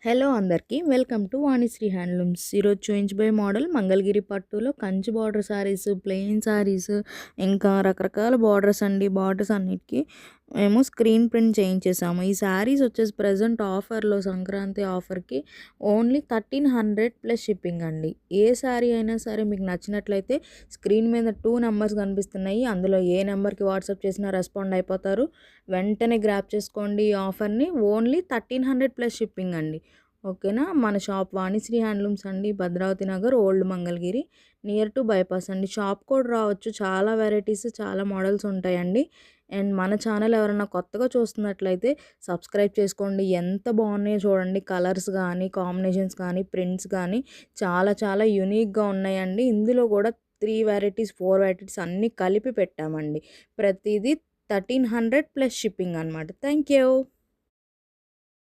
Hello అందరికీ welcome to Vanisri handlooms. ఈరోజు చూయించబోయే model Mangalagiri పట్టులో కంచి బార్డర్ శారీస్, ప్లెయిన్ శారీస్, ఇంకా రకరకాల బార్డర్స్ అండి. బార్డర్స్ అన్నిటికీ మేము స్క్రీన్ ప్రింట్ చేయించేసాము. ఈ శారీస్ వచ్చేసి ప్రజెంట్ ఆఫర్లో సంక్రాంతి ఆఫర్కి ఓన్లీ 1300 ప్లస్ షిప్పింగ్ అండి. ఏ శారీ అయినా సరే మీకు నచ్చినట్లయితే స్క్రీన్ మీద 2 నెంబర్స్ కనిపిస్తున్నాయి. అందులో ఏ నెంబర్కి వాట్సాప్ చేసినా రెస్పాండ్ అయిపోతారు. వెంటనే గ్రాప్ చేసుకోండి ఈ ఆఫర్ని. ఓన్లీ 1300 ప్లస్ షిప్పింగ్ అండి. ఓకేనా. మన షాప్ వాణిశ్రీ హ్యాండ్లూమ్స్ అండి, Bhadravati Nagar, old Mangalagiri, near to bypass అండి. షాప్ కూడా రావచ్చు. చాలా వెరైటీస్, చాలా మోడల్స్ ఉంటాయండి. అండ్ మన ఛానల్ ఎవరైనా కొత్తగా చూస్తున్నట్లయితే సబ్స్క్రైబ్ చేసుకోండి. ఎంత బాగున్నాయో చూడండి. కలర్స్ కానీ, కాంబినేషన్స్ కానీ, ప్రింట్స్ కానీ చాలా చాలా యూనిక్గా ఉన్నాయండి. ఇందులో కూడా 3 వెరైటీస్, 4 వెరైటీస్ అన్నీ కలిపి పెట్టామండి. ప్రతిదీ 1300 ప్లస్ షిప్పింగ్ అనమాట. Thank you.